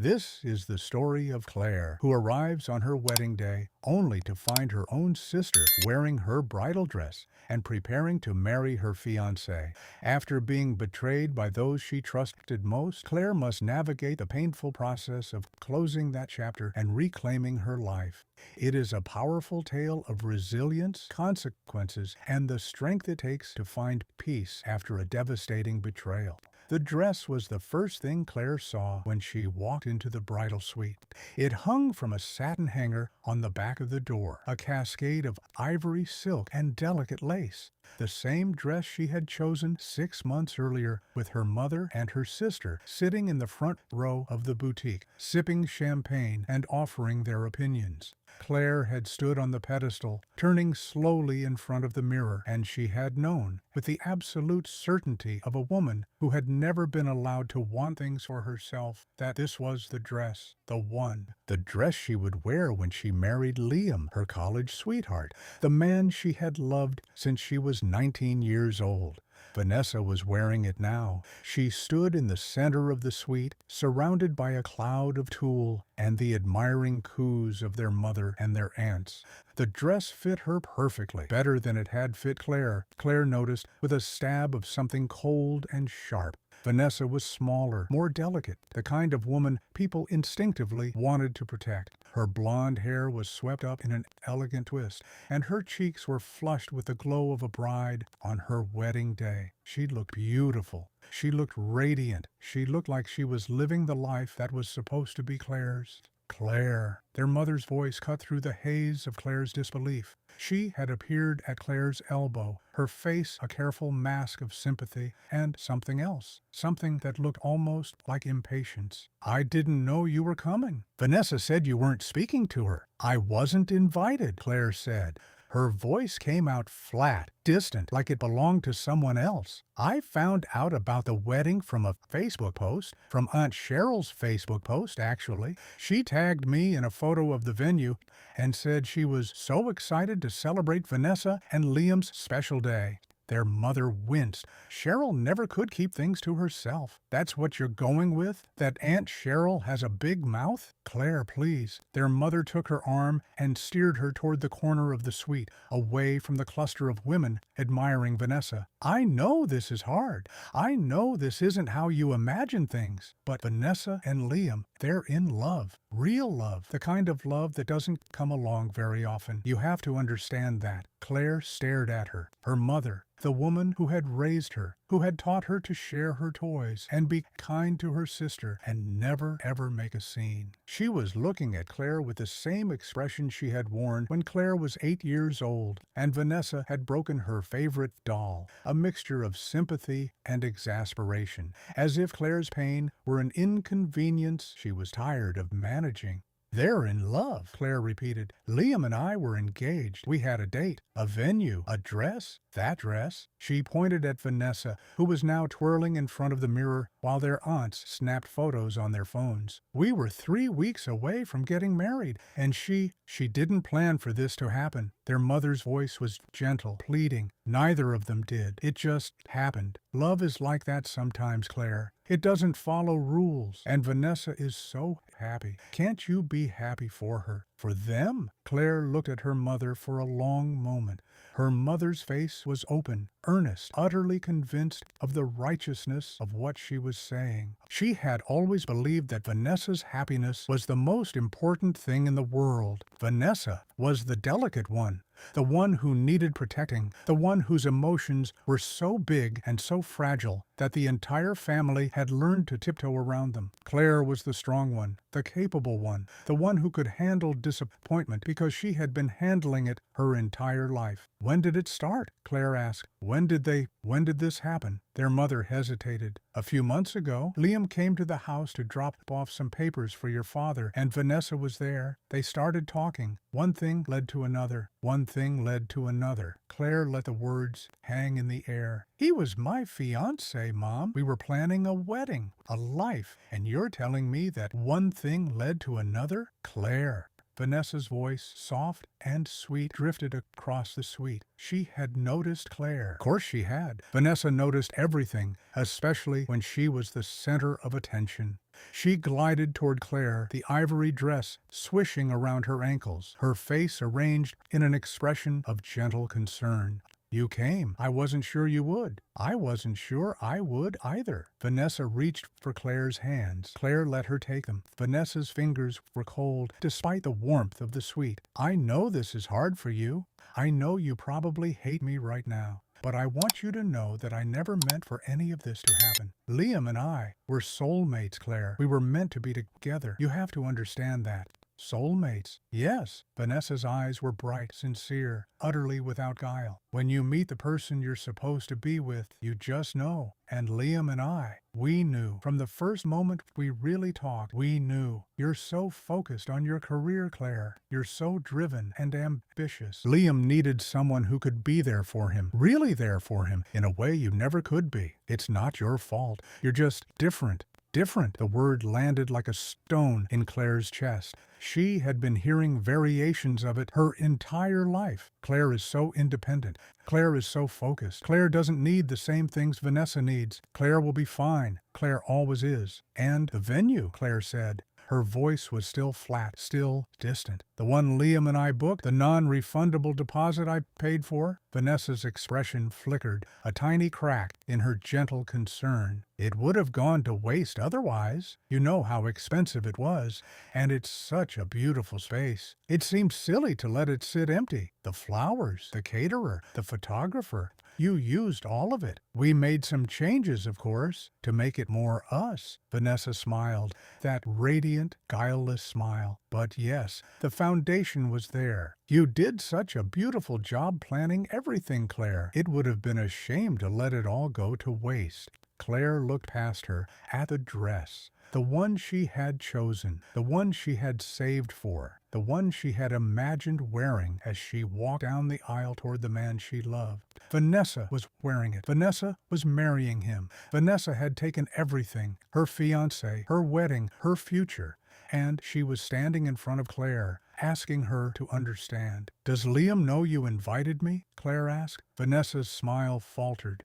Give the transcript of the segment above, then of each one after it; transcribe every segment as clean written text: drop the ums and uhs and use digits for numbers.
This is the story of Claire, who arrives on her wedding day only to find her own sister wearing her bridal dress and preparing to marry her fiancé. After being betrayed by those she trusted most, Claire must navigate the painful process of closing that chapter and reclaiming her life. It is a powerful tale of resilience, consequences, and the strength it takes to find peace after a devastating betrayal. The dress was the first thing Claire saw when she walked into the bridal suite. It hung from a satin hanger on the back of the door, a cascade of ivory silk and delicate lace. The same dress she had chosen 6 months earlier, with her mother and her sister sitting in the front row of the boutique, sipping champagne and offering their opinions. Claire had stood on the pedestal, turning slowly in front of the mirror, and she had known, with the absolute certainty of a woman who had never been allowed to want things for herself, that this was the dress, the dress she would wear when she married Liam, her college sweetheart, the man she had loved since she was 19 years old. Vanessa was wearing it now. She stood in the center of the suite, surrounded by a cloud of tulle and the admiring coos of their mother and their aunts. The dress fit her perfectly, better than it had fit Claire, Claire noticed, with a stab of something cold and sharp. Vanessa was smaller, more delicate, the kind of woman people instinctively wanted to protect. Her blonde hair was swept up in an elegant twist, and her cheeks were flushed with the glow of a bride on her wedding day. She looked beautiful. She looked radiant. She looked like she was living the life that was supposed to be Claire's. Claire. Their mother's voice cut through the haze of Claire's disbelief. She had appeared at Claire's elbow, her face a careful mask of sympathy, and something else, something that looked almost like impatience. "I didn't know you were coming. Vanessa said you weren't speaking to her." "I wasn't invited," Claire said. Her voice came out flat, distant, like it belonged to someone else. "I found out about the wedding from a Facebook post, from Aunt Cheryl's Facebook post, actually. She tagged me in a photo of the venue and said she was so excited to celebrate Vanessa and Liam's special day." Their mother winced. Cheryl never could keep things to herself. "That's what you're going with? That Aunt Cheryl has a big mouth?" "Claire, please." Their mother took her arm and steered her toward the corner of the suite, away from the cluster of women admiring Vanessa. "I know this is hard. I know this isn't how you imagine things. But Vanessa and Liam, they're in love. Real love. The kind of love that doesn't come along very often. You have to understand that." Claire stared at her. Her mother, the woman who had raised her, who had taught her to share her toys and be kind to her sister and never ever make a scene. She was looking at Claire with the same expression she had worn when Claire was 8 years old and Vanessa had broken her favorite doll, a mixture of sympathy and exasperation, as if Claire's pain were an inconvenience she was tired of managing. "They're in love," Claire repeated. "Liam and I were engaged. We had a date, a venue, a dress. That dress." She pointed at Vanessa, who was now twirling in front of the mirror while their aunts snapped photos on their phones. "We were 3 weeks away from getting married, and she didn't plan for this to happen." Their mother's voice was gentle, pleading. "Neither of them did. It just happened. Love is like that sometimes, Claire. It doesn't follow rules, and Vanessa is so happy. Can't you be happy for her? For them?" Claire looked at her mother for a long moment. Her mother's face was open, earnest, utterly convinced of the righteousness of what she was saying. She had always believed that Vanessa's happiness was the most important thing in the world. Vanessa was the delicate one, the one who needed protecting, the one whose emotions were so big and so fragile that the entire family had learned to tiptoe around them. Claire was the strong one, the capable one, the one who could handle disappointment because she had been handling it her entire life. "When did it start?" Claire asked. When did this happen?" Their mother hesitated. "A few months ago. Liam came to the house to drop off some papers for your father, and Vanessa was there. They started talking. One thing led to another. One thing led to another." Claire let the words hang in the air. "He was my fiancé, Mom. We were planning a wedding, a life, and you're telling me that one thing led to another?" "Claire." Vanessa's voice, soft and sweet, drifted across the suite. She had noticed Claire. Of course she had. Vanessa noticed everything, especially when she was the center of attention. She glided toward Claire, the ivory dress swishing around her ankles, her face arranged in an expression of gentle concern. You came. I wasn't sure you would. I wasn't sure I would either. Vanessa reached for Claire's hands. Claire let her take them. Vanessa's fingers were cold, despite the warmth of the sweet. I know this is hard for you. I know you probably hate me right now. But I want you to know that I never meant for any of this to happen. Liam and I were soulmates, Claire. We were meant to be together. You have to understand that. Soulmates? Yes. Vanessa's eyes were bright, sincere, utterly without guile. When you meet the person you're supposed to be with, you just know. And Liam and I, we knew. From the first moment we really talked, we knew. You're so focused on your career, Claire. You're so driven and ambitious. Liam needed someone who could be there for him, really there for him, in a way you never could be. It's not your fault. You're just different. Different. The word landed like a stone in Claire's chest. She had been hearing variations of it her entire life. Claire is so independent. Claire is so focused. Claire doesn't need the same things Vanessa needs. Claire will be fine. Claire always is. And the venue, Claire said. Her voice was still flat, still distant. The one Liam and I booked, the non-refundable deposit I paid for? Vanessa's expression flickered, a tiny crack in her gentle concern. It would have gone to waste otherwise. You know how expensive it was, and it's such a beautiful space. It seemed silly to let it sit empty. The flowers, the caterer, the photographer. You used all of it. We made some changes, of course, to make it more us. Vanessa smiled, that radiant, guileless smile. But yes, the foundation was there. You did such a beautiful job planning everything, Claire. It would have been a shame to let it all go to waste. Claire looked past her at the dress. The one she had chosen, the one she had saved for, the one she had imagined wearing as she walked down the aisle toward the man she loved. Vanessa was wearing it. Vanessa was marrying him. Vanessa had taken everything, her fiancé, her wedding, her future, and she was standing in front of Claire, asking her to understand. Does Liam know you invited me? Claire asked. Vanessa's smile faltered.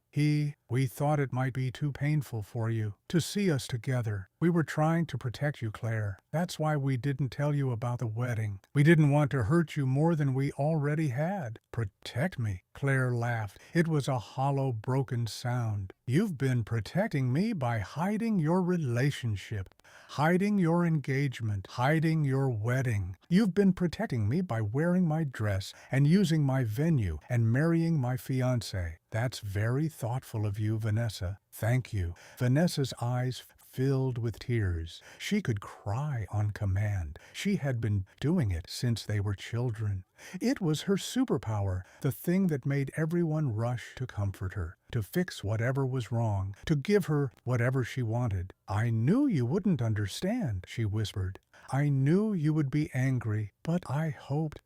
We thought it might be too painful for you to see us together. We were trying to protect you, Claire. That's why we didn't tell you about the wedding. We didn't want to hurt you more than we already had. Protect me? Claire laughed. It was a hollow, broken sound. You've been protecting me by hiding your relationship, hiding your engagement, hiding your wedding. You've been protecting me by wearing my dress and using my venue and marrying my fiancé. That's very thoughtful of you, Vanessa. Thank you. Vanessa's eyes filled with tears. She could cry on command. She had been doing it since they were children. It was her superpower, the thing that made everyone rush to comfort her, to fix whatever was wrong, to give her whatever she wanted. I knew you wouldn't understand, she whispered. I knew you would be angry, but I hoped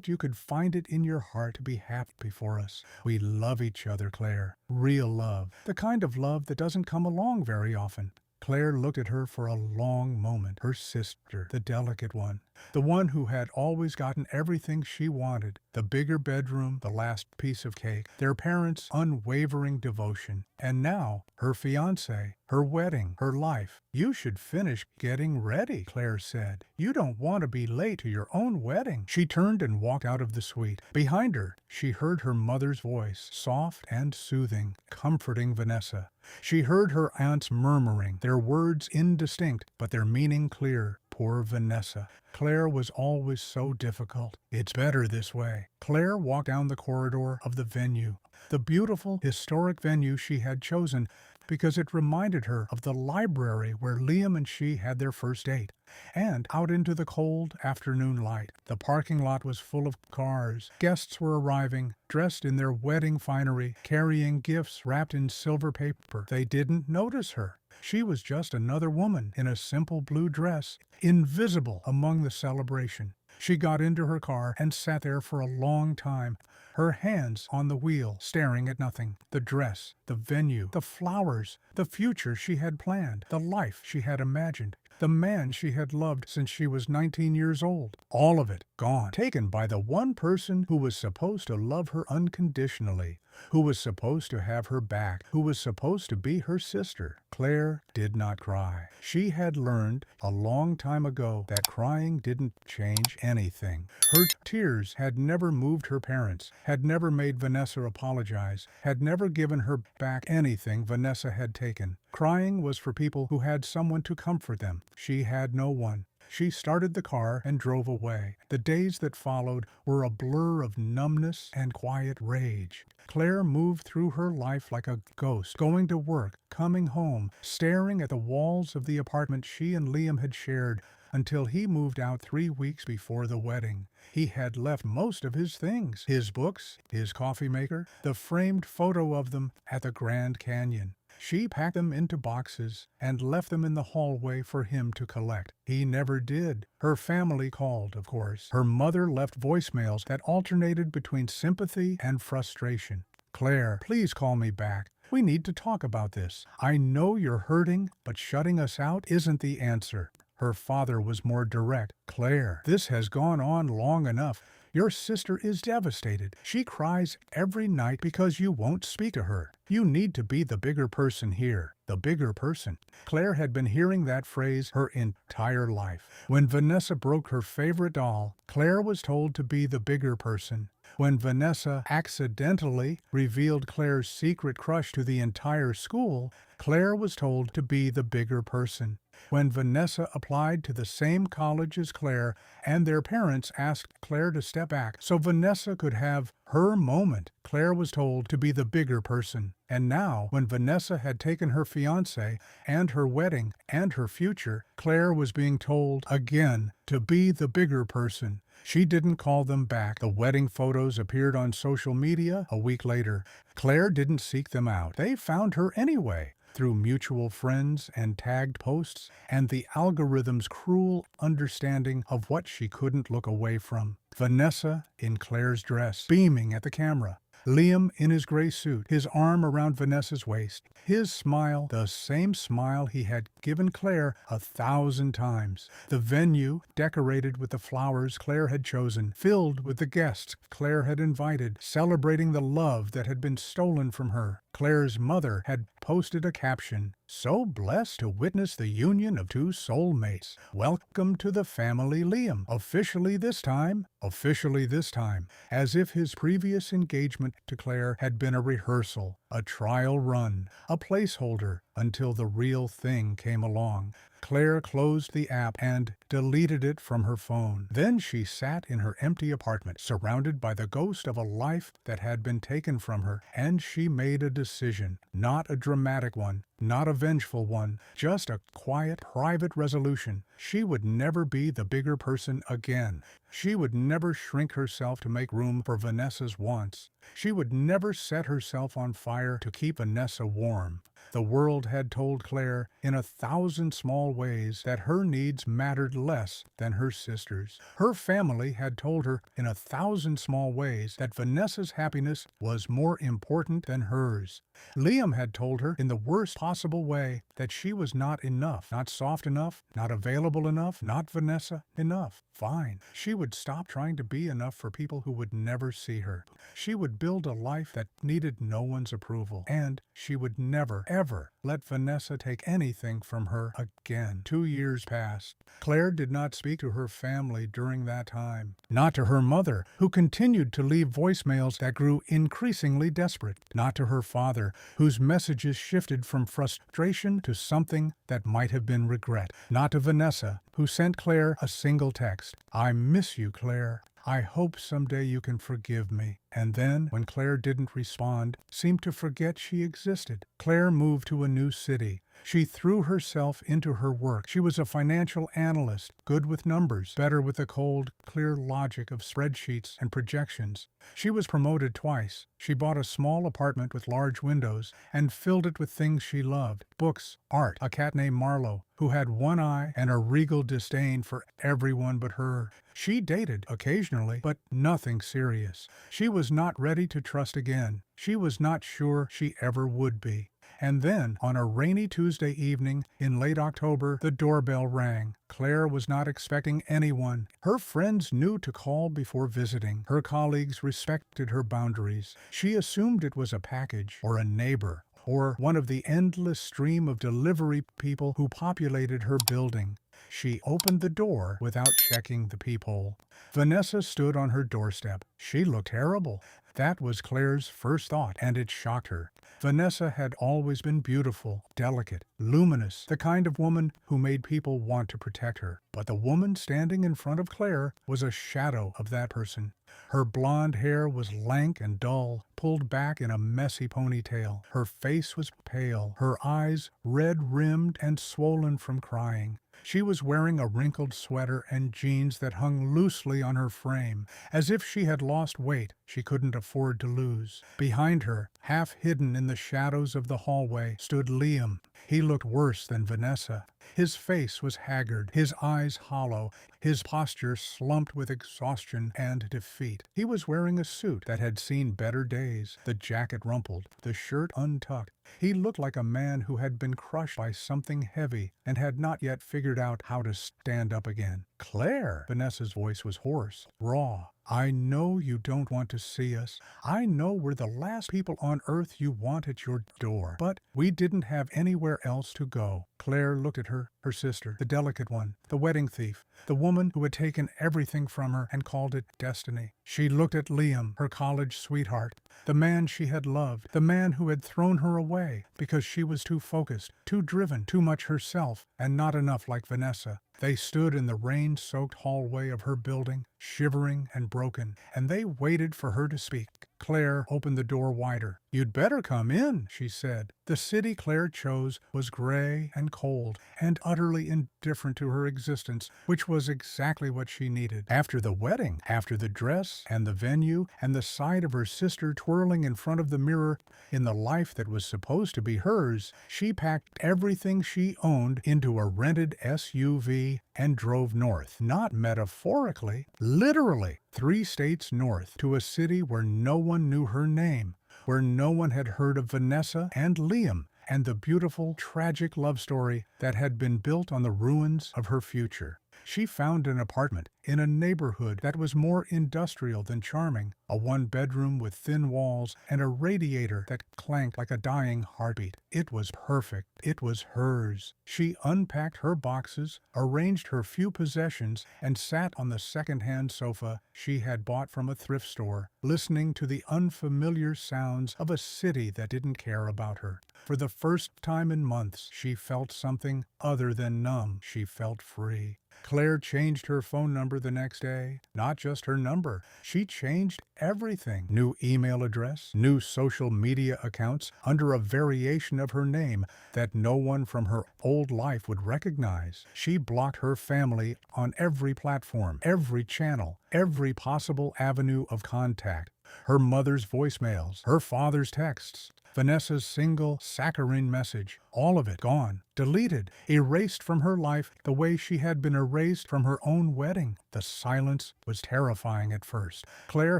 you could find it in your heart to be happy for us. We love each other, Claire. Real love. The kind of love that doesn't come along very often. Claire looked at her for a long moment. Her sister, the delicate one, the one who had always gotten everything she wanted, the bigger bedroom, the last piece of cake, their parents' unwavering devotion, and now her fiancé, her wedding, her life. You should finish getting ready, Claire said. You don't want to be late to your own wedding. She turned and walked out of the suite. Behind her, she heard her mother's voice, soft and soothing, comforting Vanessa. She heard her aunts murmuring, their words indistinct, but their meaning clear. Poor Vanessa. Claire was always so difficult. It's better this way. Claire walked down the corridor of the venue, the beautiful, historic venue she had chosen because it reminded her of the library where Liam and she had their first date, and out into the cold afternoon light. The parking lot was full of cars. Guests were arriving, dressed in their wedding finery, carrying gifts wrapped in silver paper. They didn't notice her. She was just another woman in a simple blue dress, invisible among the celebration. She got into her car and sat there for a long time, her hands on the wheel, staring at nothing. The dress, the venue, the flowers, the future she had planned, the life she had imagined. The man she had loved since she was 19 years old. All of it gone. Taken by the one person who was supposed to love her unconditionally, who was supposed to have her back, who was supposed to be her sister. Claire did not cry. She had learned a long time ago that crying didn't change anything. Her tears had never moved her parents, had never made Vanessa apologize, had never given her back anything Vanessa had taken. Crying was for people who had someone to comfort them. She had no one. She started the car and drove away. The days that followed were a blur of numbness and quiet rage. Claire moved through her life like a ghost, going to work, coming home, staring at the walls of the apartment she and Liam had shared until he moved out 3 weeks before the wedding. He had left most of his things, his books, his coffee maker, the framed photo of them at the Grand Canyon. She packed them into boxes and left them in the hallway for him to collect. He never did. Her family called, of course. Her mother left voicemails that alternated between sympathy and frustration. "Claire, please call me back. We need to talk about this. I know you're hurting, but shutting us out isn't the answer." Her father was more direct. "Claire, this has gone on long enough. Your sister is devastated. She cries every night because you won't speak to her. You need to be the bigger person here. The bigger person." Claire had been hearing that phrase her entire life. When Vanessa broke her favorite doll, Claire was told to be the bigger person. When Vanessa accidentally revealed Claire's secret crush to the entire school, Claire was told to be the bigger person. When Vanessa applied to the same college as Claire, and their parents asked Claire to step back so Vanessa could have her moment, Claire was told to be the bigger person. And now, when Vanessa had taken her fiancé and her wedding and her future, Claire was being told again to be the bigger person. She didn't call them back. The wedding photos appeared on social media a week later. Claire didn't seek them out. They found her anyway, through mutual friends and tagged posts, and the algorithm's cruel understanding of what she couldn't look away from. Vanessa in Claire's dress, beaming at the camera. Liam in his gray suit, his arm around Vanessa's waist. His smile, the same smile he had given Claire 1,000 times. The venue, decorated with the flowers Claire had chosen, filled with the guests Claire had invited, celebrating the love that had been stolen from her. Claire's mother had posted a caption, "So blessed to witness the union of two soulmates. Welcome to the family, Liam. Officially this time. Officially this time." As if his previous engagement to Claire had been a rehearsal, a trial run, a placeholder, until the real thing came along. Claire closed the app and deleted it from her phone. Then she sat in her empty apartment, surrounded by the ghost of a life that had been taken from her, and she made a decision. Not a dramatic one, not a vengeful one, just a quiet, private resolution. She would never be the bigger person again. She would never shrink herself to make room for Vanessa's wants. She would never set herself on fire to keep Vanessa warm. The world had told Claire in 1,000 small ways that her needs mattered less than her sister's. Her family had told her in 1,000 small ways that Vanessa's happiness was more important than hers. Liam had told her in the worst possible way that she was not enough, not soft enough, not available enough, not Vanessa enough. Fine. She would stop trying to be enough for people who would never see her. She would build a life that needed no one's approval. And she would never, ever let Vanessa take anything from her again. 2 years passed. Claire did not speak to her family during that time. Not to her mother, who continued to leave voicemails that grew increasingly desperate. Not to her father, whose messages shifted from frustration to something that might have been regret. Not to Vanessa, who sent Claire a single text. "I miss you, Claire. I hope someday you can forgive me." And then, when Claire didn't respond, seemed to forget she existed. Claire moved to a new city. She threw herself into her work. She was a financial analyst, good with numbers, better with the cold, clear logic of spreadsheets and projections. She was promoted twice. She bought a small apartment with large windows and filled it with things she loved: books, art, a cat named Marlowe, who had one eye and a regal disdain for everyone but her. She dated occasionally, but nothing serious. She was not ready to trust again. She was not sure she ever would be. And then, on a rainy Tuesday evening in late October, the doorbell rang. Claire was not expecting anyone. Her friends knew to call before visiting. Her colleagues respected her boundaries. She assumed it was a package, or a neighbor, or one of the endless stream of delivery people who populated her building. She opened the door without checking the peephole. Vanessa stood on her doorstep. She looked terrible. That was Claire's first thought, and it shocked her. Vanessa had always been beautiful, delicate, luminous, the kind of woman who made people want to protect her. But the woman standing in front of Claire was a shadow of that person. Her blonde hair was lank and dull, pulled back in a messy ponytail. Her face was pale, her eyes red-rimmed and swollen from crying. She was wearing a wrinkled sweater and jeans that hung loosely on her frame, as if she had lost weight she couldn't afford to lose. Behind her, half hidden in the shadows of the hallway, stood Liam. He looked worse than Vanessa. His face was haggard, his eyes hollow, his posture slumped with exhaustion and defeat. He was wearing a suit that had seen better days, the jacket rumpled, the shirt untucked. He looked like a man who had been crushed by something heavy and had not yet figured out how to stand up again. "Claire!" Vanessa's voice was hoarse, raw. "I know you don't want to see us. I know we're the last people on earth you want at your door. But we didn't have anywhere else to go." Claire looked at her sister, the delicate one, the wedding thief, the woman who had taken everything from her and called it destiny. She looked at Liam, her college sweetheart, the man she had loved, the man who had thrown her away because she was too focused, too driven, too much herself, and not enough like Vanessa. They stood in the rain-soaked hallway of her building, shivering and broken, and they waited for her to speak. Claire opened the door wider. "You'd better come in," she said. The city Claire chose was gray and cold and utterly indifferent to her existence, which was exactly what she needed. After the wedding, after the dress and the venue and the sight of her sister twirling in front of the mirror in the life that was supposed to be hers, she packed everything she owned into a rented SUV and drove north. Not metaphorically, literally, 3 states north, to a city where no one knew her name, where no one had heard of Vanessa and Liam and the beautiful, tragic love story that had been built on the ruins of her future. She found an apartment in a neighborhood that was more industrial than charming, a 1-bedroom with thin walls and a radiator that clanked like a dying heartbeat. It was perfect. It was hers. She unpacked her boxes, arranged her few possessions, and sat on the second-hand sofa she had bought from a thrift store, listening to the unfamiliar sounds of a city that didn't care about her. For the first time in months, she felt something other than numb. She felt free. Claire changed her phone number the next day. Not just her number. She changed everything. New email address, new social media accounts under a variation of her name that no one from her old life would recognize. She blocked her family on every platform, every channel, every possible avenue of contact. Her mother's voicemails, her father's texts, Vanessa's single saccharine message, all of it gone, deleted, erased from her life the way she had been erased from her own wedding. The silence was terrifying at first. Claire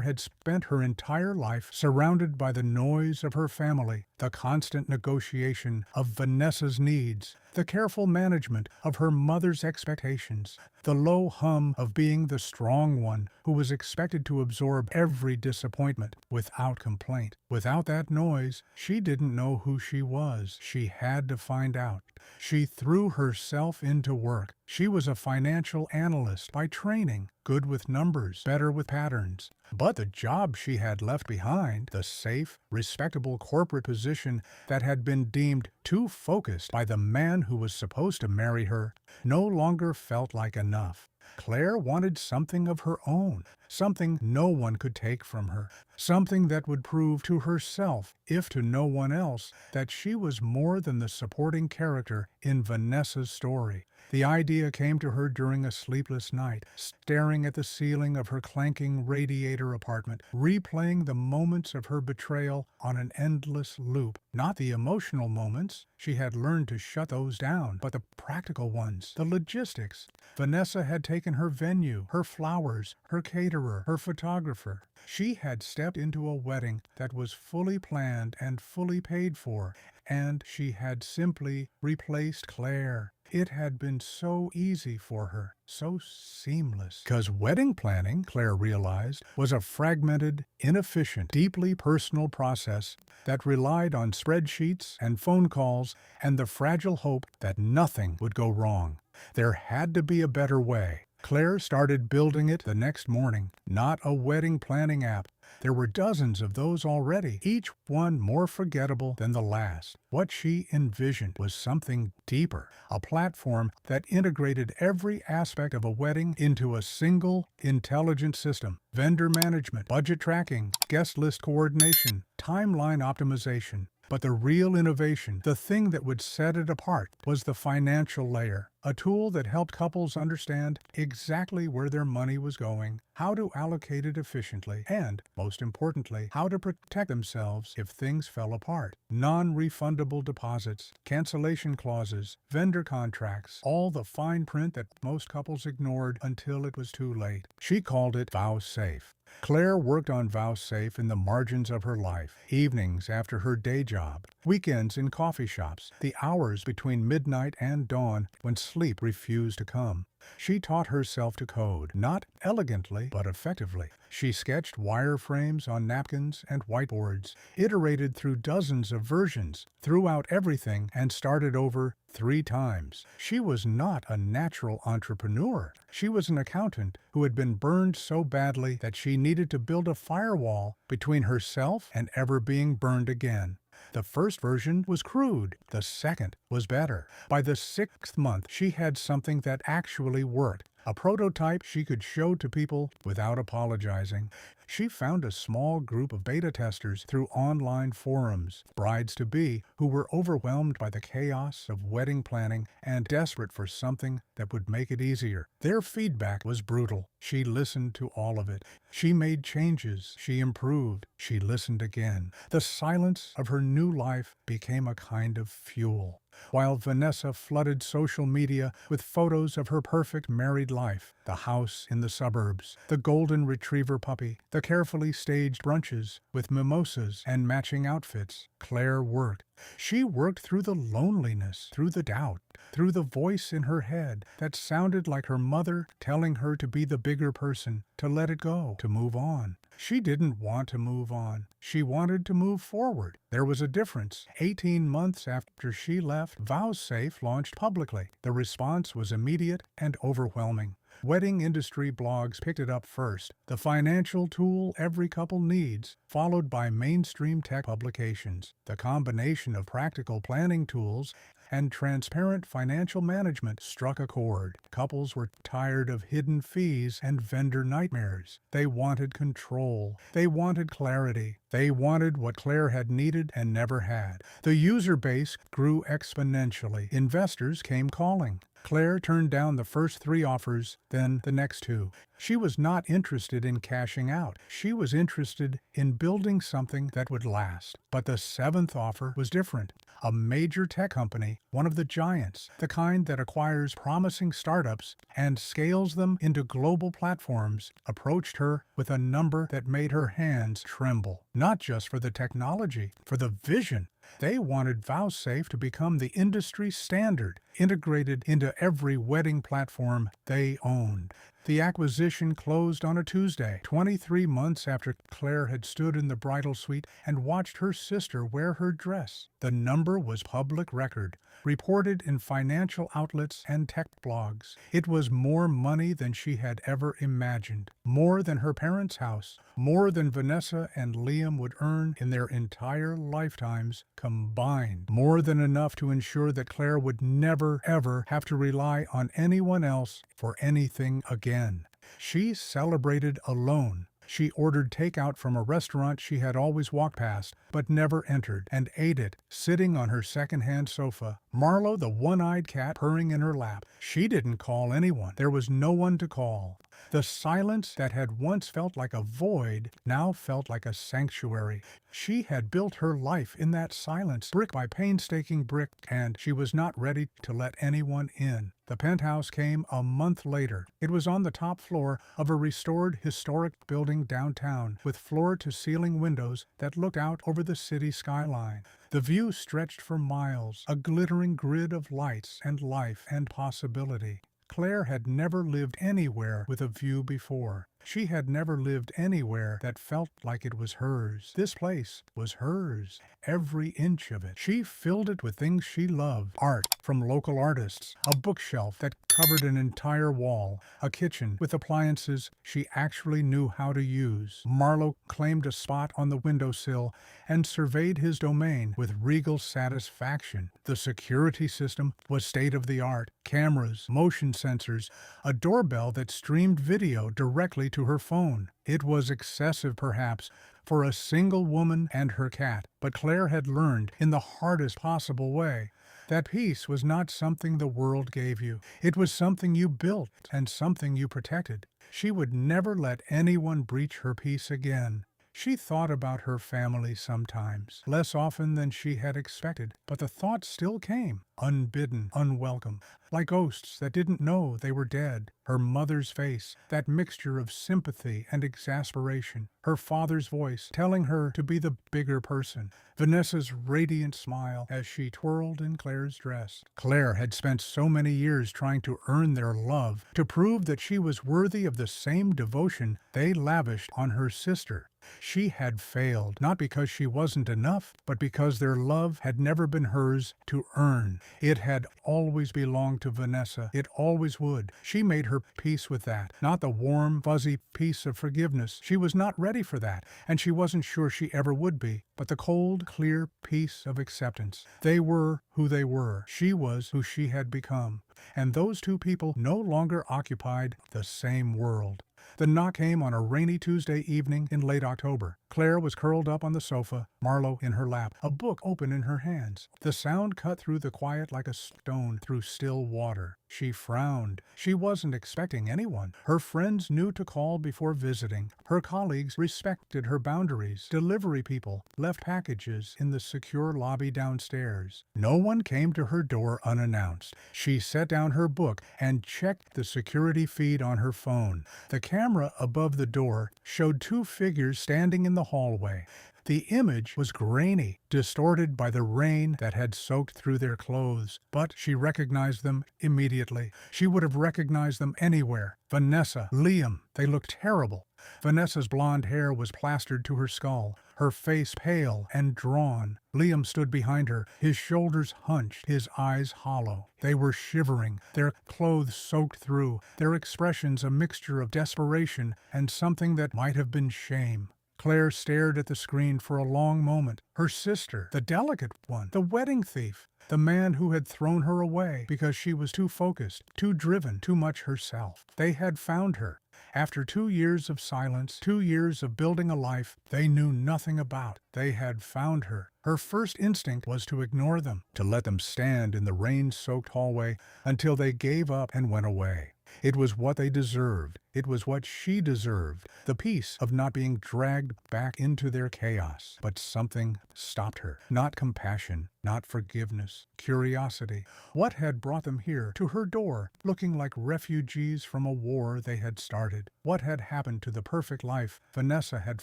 had spent her entire life surrounded by the noise of her family, the constant negotiation of Vanessa's needs, the careful management of her mother's expectations, the low hum of being the strong one who was expected to absorb every disappointment without complaint. Without that noise, she didn't know who she was. She had to find out. She threw herself into work. She was a financial analyst by training, good with numbers, better with patterns. But the job she had left behind, the safe, respectable corporate position that had been deemed too focused by the man who was supposed to marry her, no longer felt like enough. Claire wanted something of her own, something no one could take from her, something that would prove to herself, if to no one else, that she was more than the supporting character in Vanessa's story. The idea came to her during a sleepless night, staring at the ceiling of her clanking radiator apartment, replaying the moments of her betrayal on an endless loop. Not the emotional moments, she had learned to shut those down, but the practical ones, the logistics. Vanessa had taken her venue, her flowers, her caterer, her photographer. She had stepped into a wedding that was fully planned and fully paid for, and she had simply replaced Claire. It had been so easy for her, so seamless. Because wedding planning, Claire realized, was a fragmented, inefficient, deeply personal process that relied on spreadsheets and phone calls and the fragile hope that nothing would go wrong. There had to be a better way. Claire started building it the next morning, not a wedding planning app. There were dozens of those already, each one more forgettable than the last. What she envisioned was something deeper, a platform that integrated every aspect of a wedding into a single, intelligent system. Vendor management, budget tracking, guest list coordination, timeline optimization. But the real innovation, the thing that would set it apart, was the financial layer, a tool that helped couples understand exactly where their money was going, how to allocate it efficiently, and, most importantly, how to protect themselves if things fell apart. Non-refundable deposits, cancellation clauses, vendor contracts, all the fine print that most couples ignored until it was too late. She called it Vow Safe. Claire worked on Vow Safe in the margins of her life, evenings after her day job, weekends in coffee shops, the hours between midnight and dawn when sleep refused to come. She taught herself to code, not elegantly, but effectively. She sketched wireframes on napkins and whiteboards, iterated through dozens of versions, threw out everything, and started over 3 times. She was not a natural entrepreneur. She was an accountant who had been burned so badly that she needed to build a firewall between herself and ever being burned again. The first version was crude. The second was better. By the 6th month, she had something that actually worked, a prototype she could show to people without apologizing. She found a small group of beta testers through online forums, brides-to-be who were overwhelmed by the chaos of wedding planning and desperate for something that would make it easier. Their feedback was brutal. She listened to all of it. She made changes. She improved. She listened again. The silence of her new life became a kind of fuel. While Vanessa flooded social media with photos of her perfect married life, the house in the suburbs, the golden retriever puppy, the carefully staged brunches with mimosas and matching outfits, Claire worked. She worked through the loneliness, through the doubt, through the voice in her head that sounded like her mother telling her to be the bigger person, to let it go, to move on. She didn't want to move on. She wanted to move forward. There was a difference. 18 months after she left, Vow Safe launched publicly. The response was immediate and overwhelming. Wedding industry blogs picked it up first, the financial tool every couple needs, followed by mainstream tech publications. The combination of practical planning tools and transparent financial management struck a chord. Couples were tired of hidden fees and vendor nightmares. They wanted control. They wanted clarity. They wanted what Claire had needed and never had. The user base grew exponentially. Investors came calling. Claire turned down the first 3 offers, then the next 2. She was not interested in cashing out. She was interested in building something that would last. But the 7th offer was different. A major tech company, one of the giants, the kind that acquires promising startups and scales them into global platforms, approached her with a number that made her hands tremble. Not just for the technology, for the vision. They wanted Vow Safe to become the industry standard, integrated into every wedding platform they owned. The acquisition closed on a Tuesday, 23 months after Claire had stood in the bridal suite and watched her sister wear her dress. The number was public record, reported in financial outlets and tech blogs. It was more money than she had ever imagined, more than her parents' house, more than Vanessa and Liam would earn in their entire lifetimes combined, more than enough to ensure that Claire would never, ever have to rely on anyone else for anything again. She celebrated alone. She ordered takeout from a restaurant she had always walked past, but never entered, and ate it, sitting on her second-hand sofa, Marlowe the one-eyed cat purring in her lap. She didn't call anyone. There was no one to call. The silence that had once felt like a void now felt like a sanctuary. She had built her life in that silence, brick by painstaking brick, and she was not ready to let anyone in. The penthouse came a month later. It was on the top floor of a restored historic building downtown, with floor-to-ceiling windows that looked out over the city skyline. The view stretched for miles, a glittering grid of lights and life and possibility. Claire had never lived anywhere with a view before. She had never lived anywhere that felt like it was hers. This place was hers, every inch of it. She filled it with things she loved. Art from local artists, a bookshelf that covered an entire wall, a kitchen with appliances she actually knew how to use. Marlowe claimed a spot on the windowsill and surveyed his domain with regal satisfaction. The security system was state-of-the-art. Cameras, motion sensors, a doorbell that streamed video directly to her phone. It was excessive, perhaps, for a single woman and her cat, but Claire had learned, in the hardest possible way, that peace was not something the world gave you. It was something you built and something you protected. She would never let anyone breach her peace again. She thought about her family sometimes, less often than she had expected, but the thought still came, unbidden, unwelcome, like ghosts that didn't know they were dead. Her mother's face, that mixture of sympathy and exasperation. Her father's voice telling her to be the bigger person. Vanessa's radiant smile as she twirled in Claire's dress. Claire had spent so many years trying to earn their love, to prove that she was worthy of the same devotion they lavished on her sister. She had failed, not because she wasn't enough, but because their love had never been hers to earn. It had always belonged to Vanessa. It always would. She made her peace with that, not the warm, fuzzy peace of forgiveness. She was not ready for that, and she wasn't sure she ever would be, but the cold, clear peace of acceptance. They were who they were. She was who she had become, and those two people no longer occupied the same world. The knock came on a rainy Tuesday evening in late October. Claire was curled up on the sofa, Marlowe in her lap, a book open in her hands. The sound cut through the quiet like a stone through still water. She frowned. She wasn't expecting anyone. Her friends knew to call before visiting. Her colleagues respected her boundaries. Delivery people left packages in the secure lobby downstairs. No one came to her door unannounced. She set down her book and checked the security feed on her phone. The camera above the door showed two figures standing in the hallway. The image was grainy, distorted by the rain that had soaked through their clothes, but she recognized them immediately. She would have recognized them anywhere. Vanessa, Liam, they looked terrible. Vanessa's blonde hair was plastered to her skull, her face pale and drawn. Liam stood behind her, his shoulders hunched, his eyes hollow. They were shivering, their clothes soaked through, their expressions a mixture of desperation and something that might have been shame. Claire stared at the screen for a long moment. Her sister, the delicate one, the wedding thief, the man who had thrown her away because she was too focused, too driven, too much herself. They had found her. After 2 years of silence, 2 years of building a life they knew nothing about, they had found her. Her first instinct was to ignore them, to let them stand in the rain-soaked hallway until they gave up and went away. It was what they deserved. It was what she deserved, the peace of not being dragged back into their chaos. But something stopped her. Not compassion, not forgiveness, curiosity. What had brought them here, to her door, looking like refugees from a war they had started? What had happened to the perfect life Vanessa had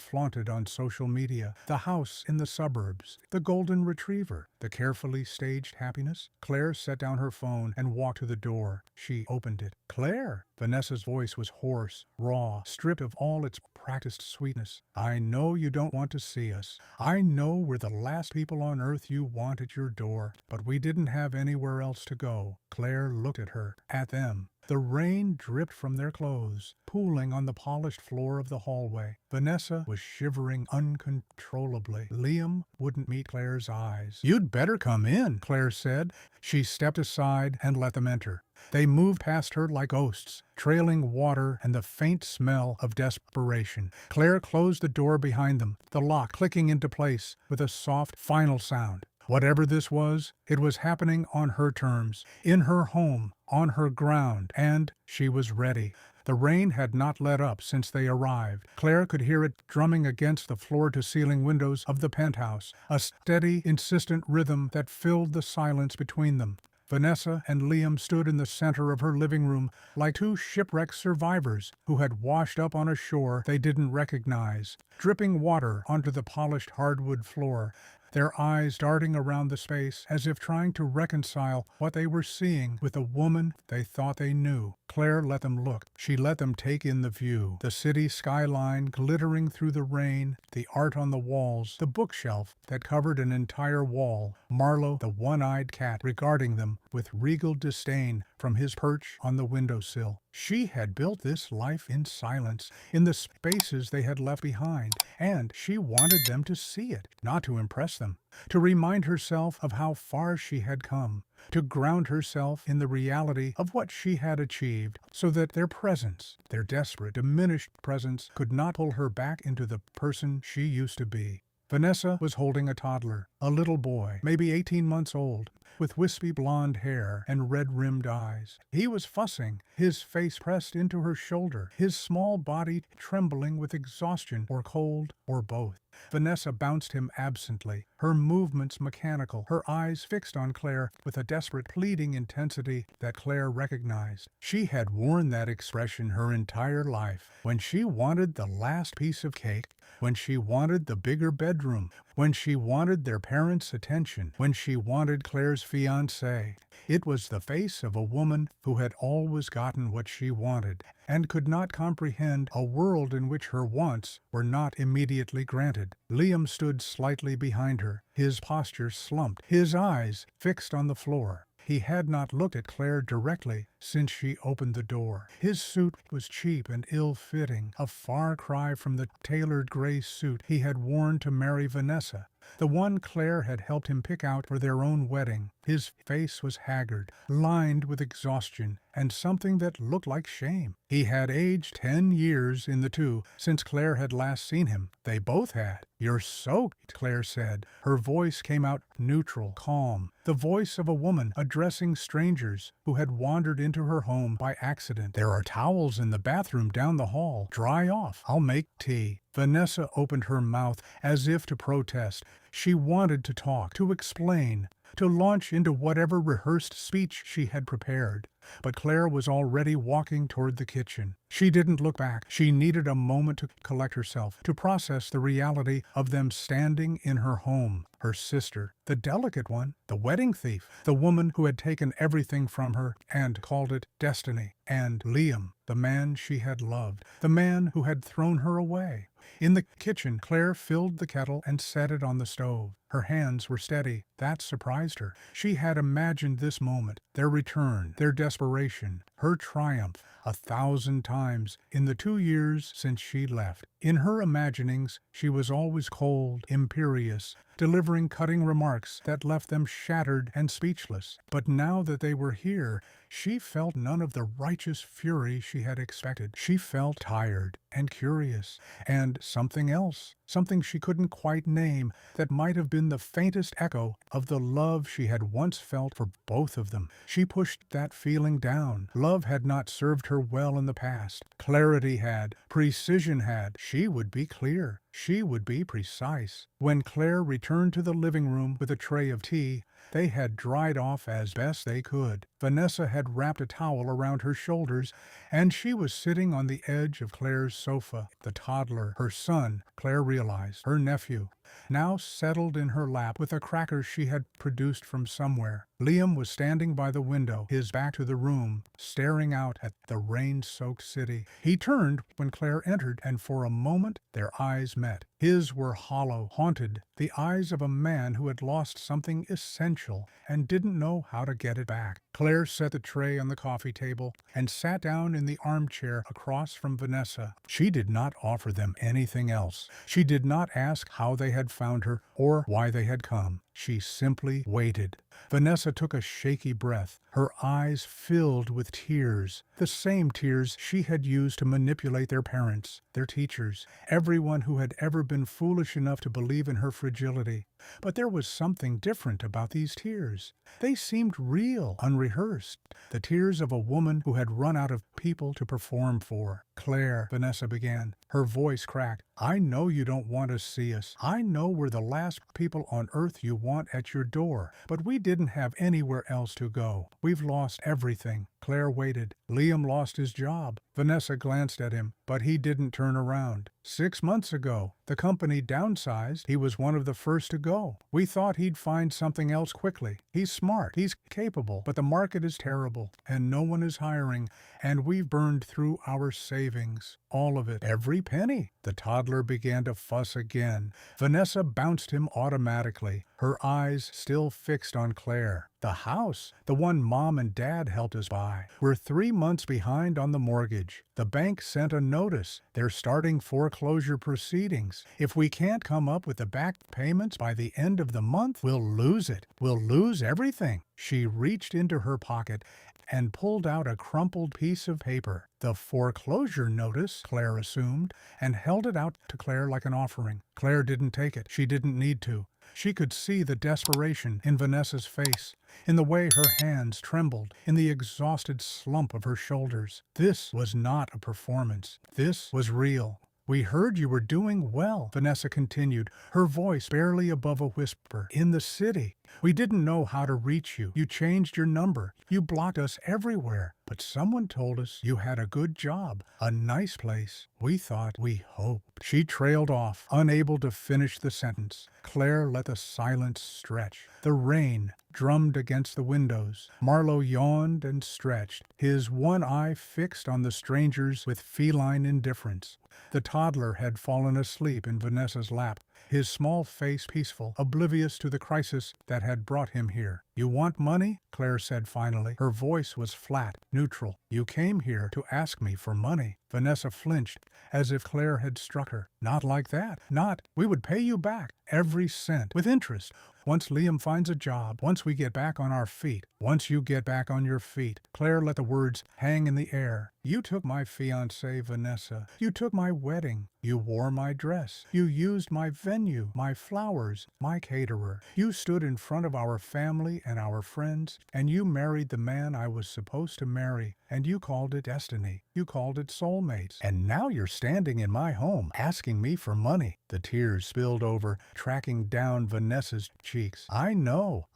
flaunted on social media? The house in the suburbs, the golden retriever, the carefully staged happiness? Claire set down her phone and walked to the door. She opened it. Claire! Vanessa's voice was hoarse, raw, stripped of all its practiced sweetness. I know you don't want to see us. I know we're the last people on earth you want at your door, but we didn't have anywhere else to go. Claire looked at her, at them. The rain dripped from their clothes, pooling on the polished floor of the hallway. Vanessa was shivering uncontrollably. Liam wouldn't meet Claire's eyes. You'd better come in, Claire said. She stepped aside and let them enter. They moved past her like ghosts, trailing water and the faint smell of desperation. Claire closed the door behind them, the lock clicking into place with a soft, final sound. Whatever this was, it was happening on her terms, in her home, on her ground, and she was ready. The rain had not let up since they arrived. Claire could hear it drumming against the floor-to-ceiling windows of the penthouse, a steady, insistent rhythm that filled the silence between them. Vanessa and Liam stood in the center of her living room like two shipwrecked survivors who had washed up on a shore they didn't recognize, dripping water onto the polished hardwood floor, their eyes darting around the space as if trying to reconcile what they were seeing with the woman they thought they knew. Claire let them look. She let them take in the view. The city skyline glittering through the rain, the art on the walls, the bookshelf that covered an entire wall. Marlowe, the one-eyed cat, regarding them with regal disdain from his perch on the windowsill. She had built this life in silence, in the spaces they had left behind, and she wanted them to see it, not to impress them, to remind herself of how far she had come, to ground herself in the reality of what she had achieved, so that their presence, their desperate, diminished presence, could not pull her back into the person she used to be. Vanessa was holding a toddler, a little boy, maybe 18 months old, with wispy blonde hair and red-rimmed eyes. He was fussing, his face pressed into her shoulder, his small body trembling with exhaustion or cold or both. Vanessa bounced him absently, her movements mechanical, her eyes fixed on Claire with a desperate, pleading intensity that Claire recognized. She had worn that expression her entire life. When she wanted the last piece of cake, when she wanted the bigger bedroom, when she wanted their parents' attention, when she wanted Claire's fiancé. It was the face of a woman who had always gotten what she wanted and could not comprehend a world in which her wants were not immediately granted. Liam stood slightly behind her, his posture slumped, his eyes fixed on the floor. He had not looked at Claire directly since she opened the door. His suit was cheap and ill-fitting, a far cry from the tailored gray suit he had worn to marry Vanessa, the one Claire had helped him pick out for their own wedding. His face was haggard, lined with exhaustion, and something that looked like shame. He had aged 10 years in the two since Claire had last seen him. They both had. "You're soaked," Claire said. Her voice came out neutral, calm, the voice of a woman addressing strangers who had wandered into her home by accident. "There are towels in the bathroom down the hall. Dry off. I'll make tea." Vanessa opened her mouth as if to protest. She wanted to talk, to explain, to launch into whatever rehearsed speech she had prepared. But Claire was already walking toward the kitchen. She didn't look back. She needed a moment to collect herself, to process the reality of them standing in her home. Her sister, the delicate one, the wedding thief, the woman who had taken everything from her and called it destiny. And Liam, the man she had loved, the man who had thrown her away. In the kitchen, Claire filled the kettle and set it on the stove. Her hands were steady. That surprised her. She had imagined this moment, their return, their desperation, her triumph, 1,000 times in the 2 years since she left. In her imaginings, she was always cold, imperious, delivering cutting remarks that left them shattered and speechless. But now that they were here, she felt none of the righteous fury she had expected. She felt tired and curious, and something else, something she couldn't quite name, that might have been the faintest echo of the love she had once felt for both of them. She pushed that feeling down. Love had not served her well in the past. Clarity had, precision had. She would be clear. She would be precise. When Claire returned to the living room with a tray of tea, they had dried off as best they could. Vanessa had wrapped a towel around her shoulders, and she was sitting on the edge of Claire's sofa. The toddler, her son, Claire realized, her nephew, now settled in her lap with a cracker she had produced from somewhere. Liam was standing by the window, his back to the room, staring out at the rain-soaked city. He turned when Claire entered, and for a moment their eyes met. His were hollow, haunted, the eyes of a man who had lost something essential and didn't know how to get it back. Claire set the tray on the coffee table and sat down in the armchair across from Vanessa. She did not offer them anything else. She did not ask how they had found her or why they had come. She simply waited. Vanessa took a shaky breath. Her eyes filled with tears, the same tears she had used to manipulate their parents, their teachers, everyone who had ever been foolish enough to believe in her fragility. But there was something different about these tears. They seemed real, unrehearsed, the tears of a woman who had run out of people to perform for. "Claire," Vanessa began. Her voice cracked. I know you don't want to see us. I know we're the last people on earth you want at your door, but we didn't have anywhere else to go. We've lost everything." Claire waited. Liam lost his job. Vanessa glanced at him, but he didn't turn around. 6 months ago, the company downsized. He was one of the first to go. We thought he'd find something else quickly. He's smart. He's capable. But the market is terrible, and no one is hiring, and we've burned through our savings. All of it. Every penny. The toddler began to fuss again. Vanessa bounced him automatically, her eyes still fixed on Claire. "The house, the one Mom and Dad helped us buy. We're 3 months behind on the mortgage. The bank sent a notice. They're starting foreclosure proceedings. If we can't come up with the back payments by the end of the month, we'll lose it. We'll lose everything." She reached into her pocket and pulled out a crumpled piece of paper. "The foreclosure notice," Claire assumed, and held it out to Claire like an offering. Claire didn't take it. She didn't need to. She could see the desperation in Vanessa's face, in the way her hands trembled, in the exhausted slump of her shoulders. This was not a performance. This was real. "We heard you were doing well," Vanessa continued, her voice barely above a whisper. "In the city. We didn't know how to reach you. You changed your number. You blocked us everywhere. But someone told us you had a good job, a nice place. We thought, we hoped." She trailed off, unable to finish the sentence. Claire let the silence stretch. The rain drummed against the windows. Marlowe yawned and stretched, his one eye fixed on the strangers with feline indifference. The toddler had fallen asleep in Vanessa's lap, his small face peaceful, oblivious to the crisis that had brought him here. "You want money?" Claire said finally. Her voice was flat, neutral. "You came here to ask me for money." Vanessa flinched, as if Claire had struck her. "Not like that. Not. We would pay you back, every cent, with interest. Once Liam finds a job, once we get back on our feet, once you get back on your feet." Claire let the words hang in the air. "You took my fiancée, Vanessa. You took my wedding. You wore my dress. You used my venue, my flowers, my caterer. You stood in front of our family and our friends, and you married the man I was supposed to marry, and you called it destiny. You called it soulmates. And now you're standing in my home, asking me for money." The tears spilled over, tracking down Vanessa's cheeks. I know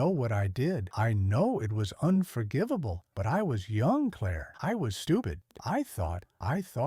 what I did. I know it was unforgivable. But I was young, Claire. I was stupid. I thought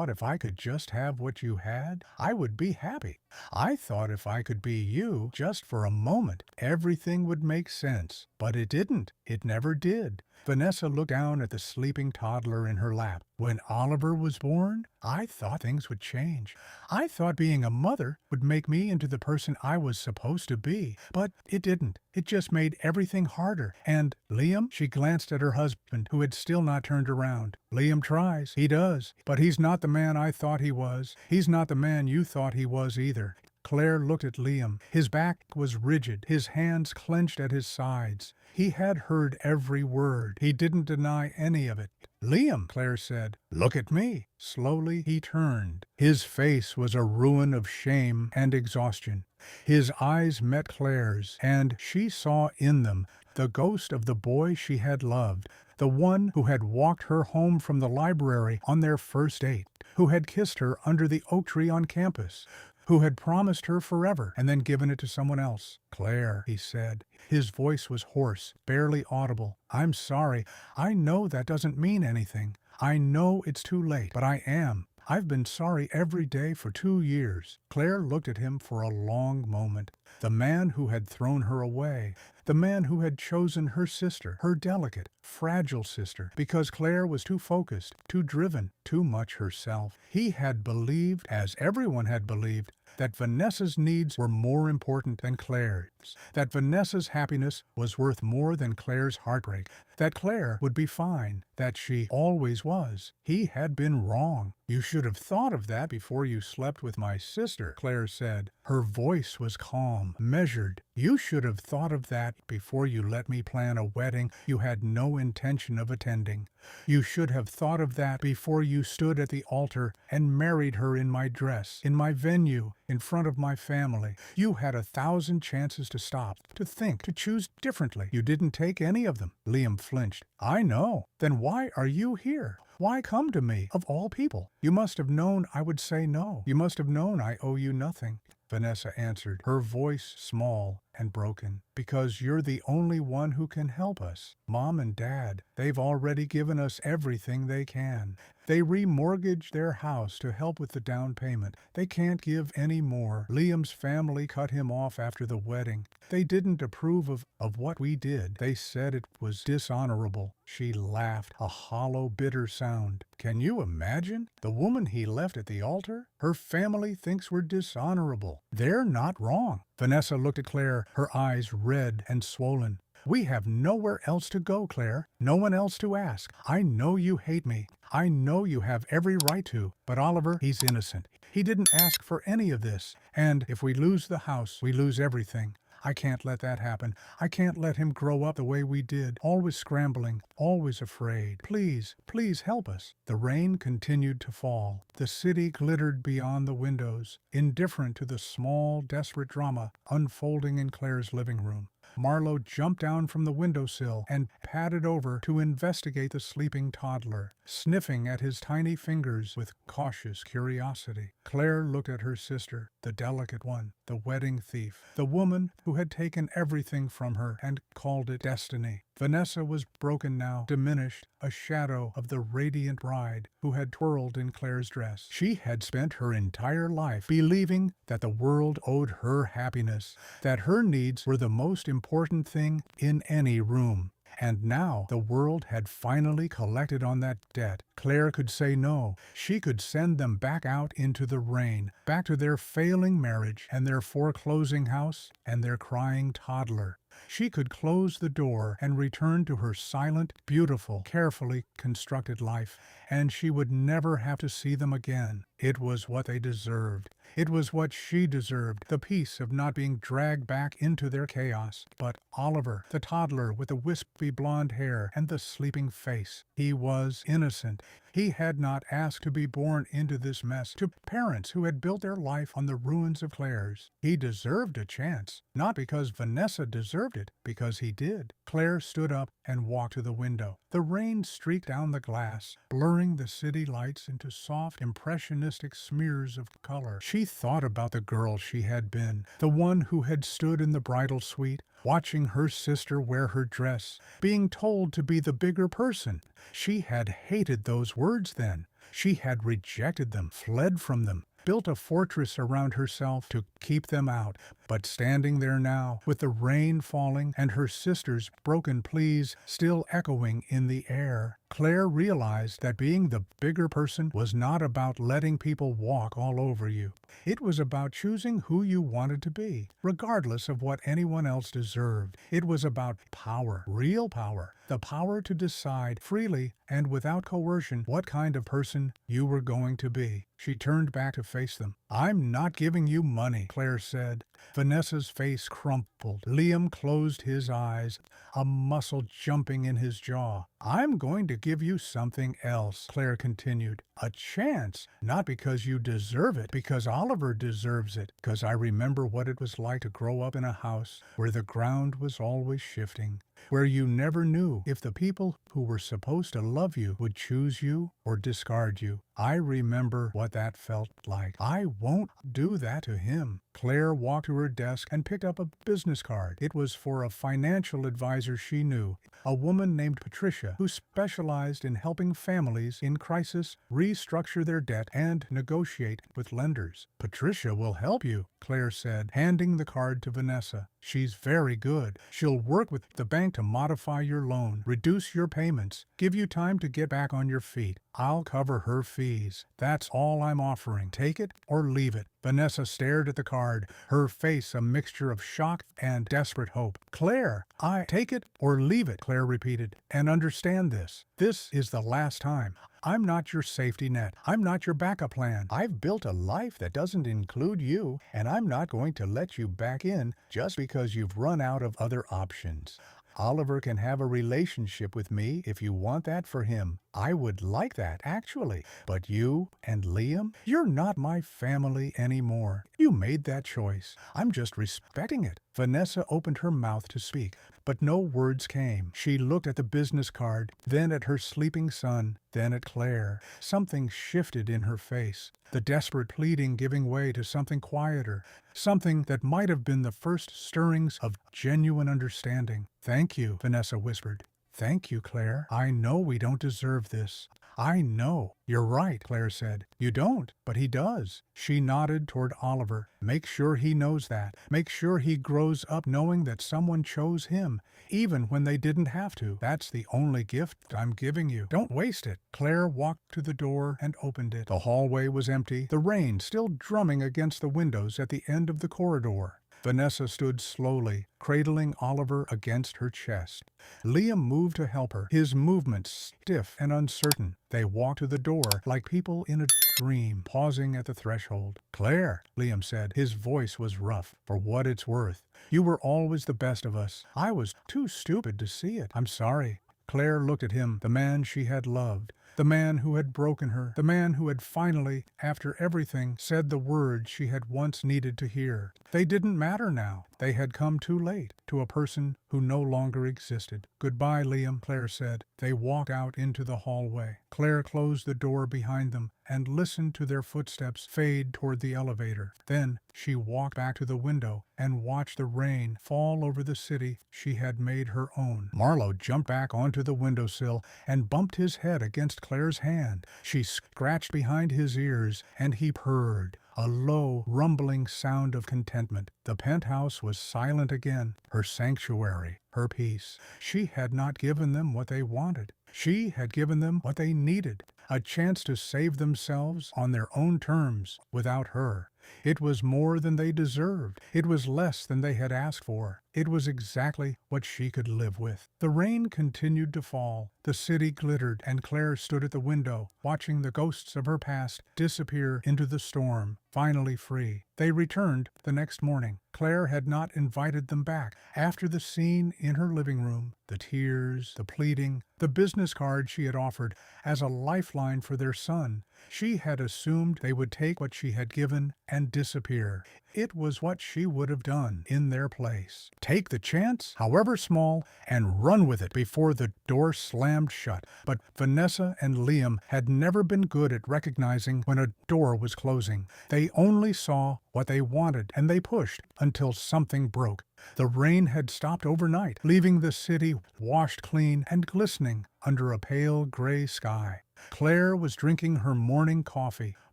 if I could just have what you had, I would be happy. I thought if I could be you just for a moment, everything would make sense. But it didn't. It never did. Vanessa looked down at the sleeping toddler in her lap. "When Oliver was born, I thought things would change. I thought being a mother would make me into the person I was supposed to be. But it didn't. It just made everything harder. And Liam," she glanced at her husband, who had still not turned around. "Liam tries. He does. But he's not the man I thought he was. He's not the man you thought he was either." Claire looked at Liam. His back was rigid, his hands clenched at his sides. He had heard every word. He didn't deny any of it. "Liam," Claire said, "look at me." Slowly he turned. His face was a ruin of shame and exhaustion. His eyes met Claire's, and she saw in them the ghost of the boy she had loved, the one who had walked her home from the library on their first date, who had kissed her under the oak tree on campus, who had promised her forever and then given it to someone else. "Claire," he said. His voice was hoarse, barely audible. "I'm sorry. I know that doesn't mean anything. I know it's too late, but I am. I've been sorry every day for 2 years." Claire looked at him for a long moment. The man who had thrown her away, the man who had chosen her sister, her delicate, fragile sister, because Claire was too focused, too driven, too much herself. He had believed, as everyone had believed, that Vanessa's needs were more important than Claire's, that Vanessa's happiness was worth more than Claire's heartbreak, that Claire would be fine, that she always was. He had been wrong. "You should have thought of that before you slept with my sister," Claire said. Her voice was calm, measured. "You should have thought of that before you let me plan a wedding you had no intention of attending. You should have thought of that before you stood at the altar and married her in my dress, in my venue, in front of my family. You had 1,000 chances to stop, to think, to choose differently. You didn't take any of them." Liam flinched. I know. Then why are you here? Why come to me, of all people? You must have known I would say no. You must have known I owe you nothing. Vanessa answered, her voice small and broken. Because you're the only one who can help us. Mom and Dad, they've already given us everything they can. They remortgaged their house to help with the down payment. They can't give any more. Liam's family cut him off after the wedding. They didn't approve of what we did. They said it was dishonorable. She laughed, a hollow, bitter sound. Can you imagine? The woman he left at the altar? Her family thinks we're dishonorable. They're not wrong. Vanessa looked at Claire, her eyes red and swollen. We have nowhere else to go, Claire. No one else to ask. I know you hate me. I know you have every right to. But Oliver, he's innocent. He didn't ask for any of this. And if we lose the house, we lose everything. I can't let that happen. I can't let him grow up the way we did, always scrambling, always afraid. Please, please help us. The rain continued to fall. The city glittered beyond the windows, indifferent to the small, desperate drama unfolding in Claire's living room. Marlowe jumped down from the windowsill and padded over to investigate the sleeping toddler, sniffing at his tiny fingers with cautious curiosity. Claire looked at her sister, the delicate one, the wedding thief, the woman who had taken everything from her and called it destiny. Vanessa was broken now, diminished, a shadow of the radiant bride who had twirled in Claire's dress. She had spent her entire life believing that the world owed her happiness, that her needs were the most important thing in any room. And now the world had finally collected on that debt. Claire could say no. She could send them back out into the rain, back to their failing marriage and their foreclosing house and their crying toddler. She could close the door and return to her silent, beautiful, carefully constructed life, and she would never have to see them again. It was what they deserved. It was what she deserved, the peace of not being dragged back into their chaos. But Oliver, the toddler with the wispy blonde hair and the sleeping face, he was innocent. He had not asked to be born into this mess, to parents who had built their life on the ruins of Claire's. He deserved a chance, not because Vanessa deserved it, because he did. Claire stood up and walked to the window. The rain streaked down the glass, blurring the city lights into soft, impressionistic smears of color. She thought about the girl she had been, the one who had stood in the bridal suite, watching her sister wear her dress, being told to be the bigger person. She had hated those words then. She had rejected them, fled from them, built a fortress around herself to keep them out. But standing there now, with the rain falling and her sister's broken pleas still echoing in the air, Claire realized that being the bigger person was not about letting people walk all over you. It was about choosing who you wanted to be, regardless of what anyone else deserved. It was about power, real power, the power to decide freely and without coercion what kind of person you were going to be. She turned back to face them. I'm not giving you money, Claire said. Vanessa's face crumpled. Liam closed his eyes, a muscle jumping in his jaw. I'm going to give you something else, Claire continued. A chance, not because you deserve it, because Oliver deserves it, because I remember what it was like to grow up in a house where the ground was always shifting, where you never knew if the people who were supposed to love you would choose you or discard you. I remember what that felt like. I won't do that to him. Claire walked to her desk and picked up a business card. It was for a financial advisor she knew, a woman named Patricia, who specialized in helping families in crisis restructure their debt and negotiate with lenders. Patricia will help you, Claire said, handing the card to Vanessa. She's very good. She'll work with the bank to modify your loan, reduce your payments, give you time to get back on your feet. I'll cover her fees. That's all I'm offering. Take it or leave it. Vanessa stared at the card, her face a mixture of shock and desperate hope. Claire, take it or leave it, Claire repeated. And understand this. This is the last time. I'm not your safety net. I'm not your backup plan. I've built a life that doesn't include you, and I'm not going to let you back in just because you've run out of other options. Oliver can have a relationship with me if you want that for him. I would like that, actually. But you and Liam, you're not my family anymore. You made that choice. I'm just respecting it. Vanessa opened her mouth to speak, but no words came. She looked at the business card, then at her sleeping son, then at Claire. Something shifted in her face, the desperate pleading giving way to something quieter, something that might have been the first stirrings of genuine understanding. "Thank you," Vanessa whispered. "Thank you, Claire. I know we don't deserve this. I know." "You're right," Claire said. "You don't, but he does." She nodded toward Oliver. "Make sure he knows that. Make sure he grows up knowing that someone chose him, even when they didn't have to. That's the only gift I'm giving you. Don't waste it." Claire walked to the door and opened it. The hallway was empty, the rain still drumming against the windows at the end of the corridor. Vanessa stood slowly, cradling Oliver against her chest. Liam moved to help her, his movements stiff and uncertain. They walked to the door like people in a dream, pausing at the threshold. "Claire," Liam said. His voice was rough. "For what it's worth, you were always the best of us. I was too stupid to see it. I'm sorry." Claire looked at him, the man she had loved, the man who had broken her, the man who had finally, after everything, said the words she had once needed to hear. They didn't matter now. They had come too late, to a person who no longer existed. "Goodbye, Liam," Claire said. They walked out into the hallway. Claire closed the door behind them and listened to their footsteps fade toward the elevator. Then she walked back to the window and watched the rain fall over the city she had made her own. Marlowe jumped back onto the windowsill and bumped his head against Claire's hand. She scratched behind his ears, and he purred, a low, rumbling sound of contentment. The penthouse was silent again, her sanctuary, her peace. She had not given them what they wanted. She had given them what they needed, a chance to save themselves on their own terms without her. It was more than they deserved. It was less than they had asked for. It was exactly what she could live with. The rain continued to fall. The city glittered, and Claire stood at the window, watching the ghosts of her past disappear into the storm, finally free. They returned the next morning. Claire had not invited them back. After the scene in her living room, the tears, the pleading, the business card she had offered as a lifeline for their son, she had assumed they would take what she had given and disappear. It was what she would have done in their place. Take the chance, however small, and run with it before the door slammed shut. But Vanessa and Liam had never been good at recognizing when a door was closing. They only saw what they wanted, and they pushed until something broke. The rain had stopped overnight, leaving the city washed clean and glistening under a pale gray sky. Claire was drinking her morning coffee.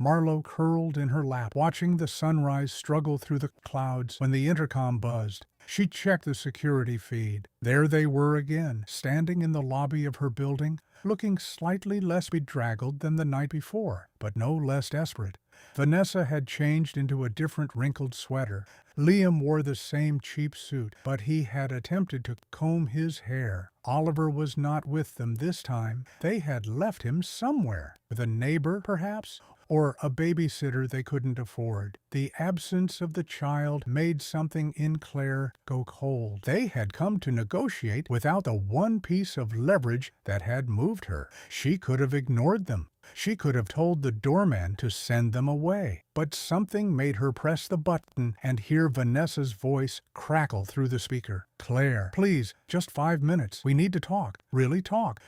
Marlowe curled in her lap, watching the sunrise struggle through the clouds when the intercom buzzed. She checked the security feed. There they were again, standing in the lobby of her building, looking slightly less bedraggled than the night before, but no less desperate. Vanessa had changed into a different wrinkled sweater. Liam wore the same cheap suit, but he had attempted to comb his hair. Oliver was not with them this time. They had left him somewhere, with a neighbor, perhaps, or a babysitter they couldn't afford. The absence of the child made something in Claire go cold. They had come to negotiate without the one piece of leverage that had moved her. She could have ignored them. She could have told the doorman to send them away. But something made her press the button and hear Vanessa's voice crackle through the speaker. "Claire, please, just 5 minutes. We need to talk, really talk.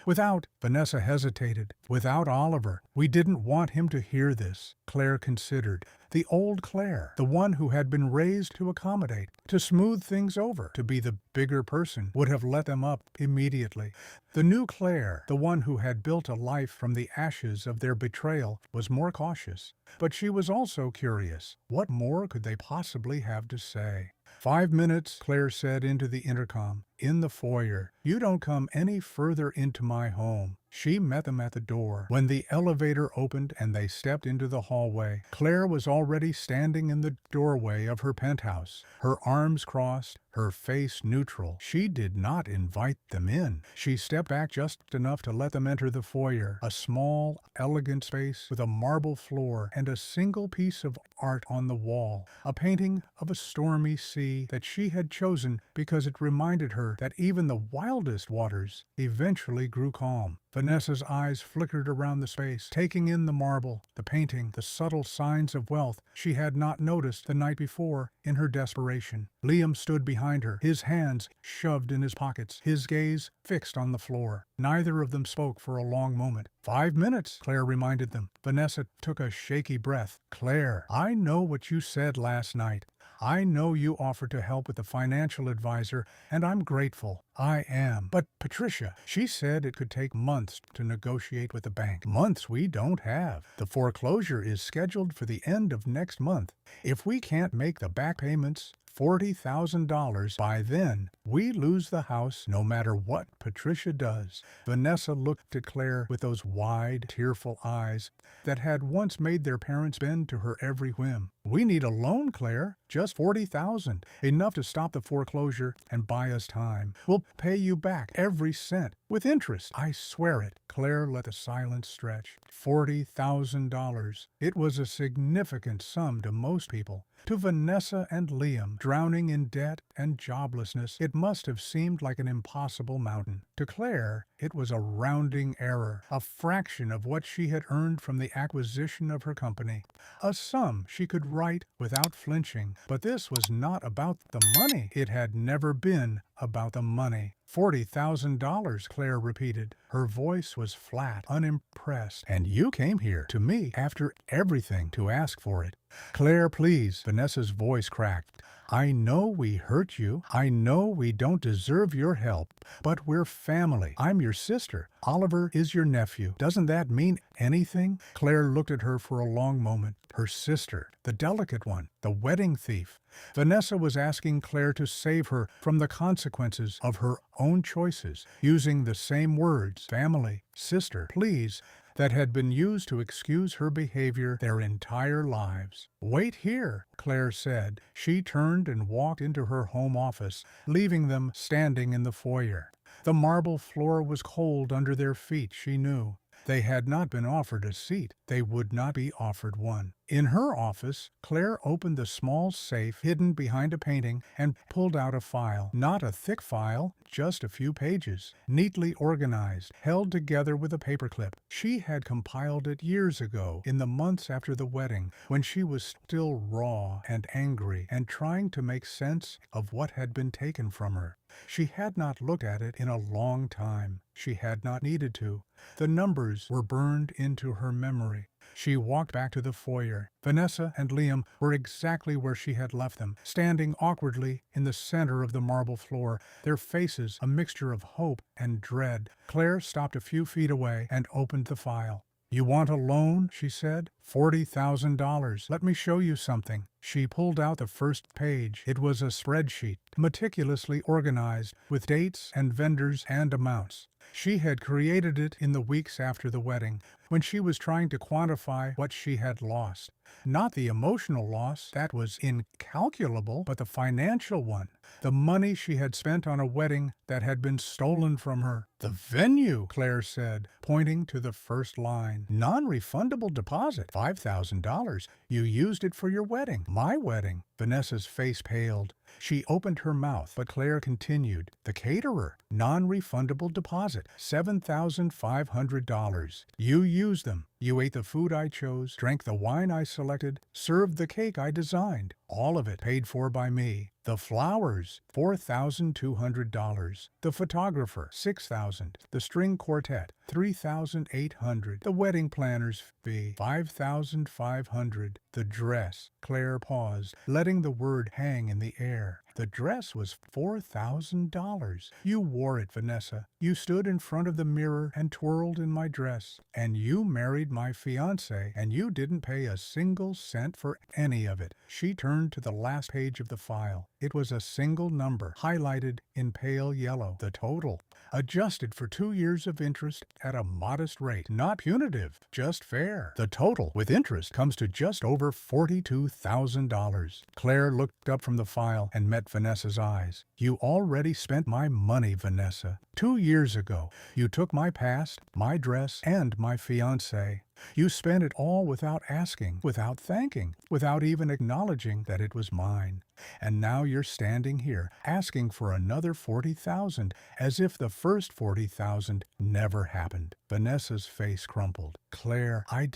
Vanessa hesitated. Without Oliver. We didn't want him to hear this." Claire considered. The old Claire, the one who had been raised to accommodate, to smooth things over, to be the bigger person, would have let them up immediately. The new Claire, the one who had built a life from the ashes of their betrayal, was more cautious. But she was also curious. What more could they possibly have to say? 5 minutes, Claire said into the intercom. "In the foyer. You don't come any further into my home." She met them at the door. When the elevator opened and they stepped into the hallway, Claire was already standing in the doorway of her penthouse, her arms crossed, her face neutral. She did not invite them in. She stepped back just enough to let them enter the foyer, a small, elegant space with a marble floor and a single piece of art on the wall, a painting of a stormy sea that she had chosen because it reminded her that even the wildest waters eventually grew calm. Vanessa's eyes flickered around the space, taking in the marble, the painting, the subtle signs of wealth she had not noticed the night before in her desperation. Liam stood behind her, his hands shoved in his pockets, his gaze fixed on the floor. Neither of them spoke for a long moment. 5 minutes, Claire reminded them. Vanessa took a shaky breath. Claire, I know what you said last night. I know you offered to help with the financial advisor, and I'm grateful. I am. But Patricia, she said it could take months to negotiate with the bank. Months we don't have. The foreclosure is scheduled for the end of next month. If we can't make the back payments, $40,000 by then, we lose the house no matter what Patricia does. Vanessa looked at Claire with those wide, tearful eyes that had once made their parents bend to her every whim. We need a loan, Claire. Just $40,000. Enough to stop the foreclosure and buy us time. We'll pay you back every cent, with interest. I swear it. Claire let the silence stretch. $40,000. It was a significant sum to most people. To Vanessa and Liam, drowning in debt and joblessness, it must have seemed like an impossible mountain. To Claire, it was a rounding error, a fraction of what she had earned from the acquisition of her company. A sum she could write without flinching. But this was not about the money. It had never been about the money. $40,000, Claire repeated. Her voice was flat, unimpressed. And you came here, to me, after everything, to ask for it. Claire, please. Vanessa's voice cracked. I know we hurt you. I know we don't deserve your help. But we're family. I'm your sister. Oliver is your nephew. Doesn't that mean anything? Claire looked at her for a long moment. Her sister, the delicate one, the wedding thief. Vanessa was asking Claire to save her from the consequences of her own choices, using the same words, family, sister, please, that had been used to excuse her behavior their entire lives. Wait here, Claire said. She turned and walked into her home office, leaving them standing in the foyer. The marble floor was cold under their feet, she knew. They had not been offered a seat. They would not be offered one. In her office, Claire opened the small safe hidden behind a painting and pulled out a file. Not a thick file, just a few pages, neatly organized, held together with a paperclip. She had compiled it years ago, in the months after the wedding, when she was still raw and angry and trying to make sense of what had been taken from her. She had not looked at it in a long time. She had not needed to. The numbers were burned into her memory. She walked back to the foyer. Vanessa and Liam were exactly where she had left them, standing awkwardly in the center of the marble floor, their faces a mixture of hope and dread. Claire stopped a few feet away and opened the file. You want a loan? She said. $40,000. Let me show you something. She pulled out the first page. It was a spreadsheet, meticulously organized, with dates and vendors and amounts. She had created it in the weeks after the wedding, when she was trying to quantify what she had lost. Not the emotional loss, that was incalculable, but the financial one. The money she had spent on a wedding that had been stolen from her. The venue, Claire said, pointing to the first line. Non-refundable deposit, $5,000. You used it for your wedding. My wedding. Vanessa's face paled. She opened her mouth, but Claire continued. The caterer. Non-refundable deposit, $7,500. You used them. You ate the food I chose, drank the wine I selected, served the cake I designed. All of it paid for by me. The flowers, $4,200. The photographer, $6,000. The string quartet, $3,800. The wedding planner's fee, $5,500. The dress. Claire paused, letting the word hang in the air. The dress was $4,000. You wore it, Vanessa. You stood in front of the mirror and twirled in my dress. And you married my fiancé, and you didn't pay a single cent for any of it. She turned turned to the last page of the file. It was a single number, highlighted in pale yellow. The total, adjusted for 2 years of interest at a modest rate. Not punitive, just fair. The total, with interest, comes to just over $42,000. Claire looked up from the file and met Vanessa's eyes. You already spent my money, Vanessa. 2 years ago, you took my past, my dress, and my fiancé. You spent it all without asking, without thanking, without even acknowledging that it was mine. And now you're standing here, asking for another $40,000, as if the first $40,000 never happened. Vanessa's face crumpled. Claire, I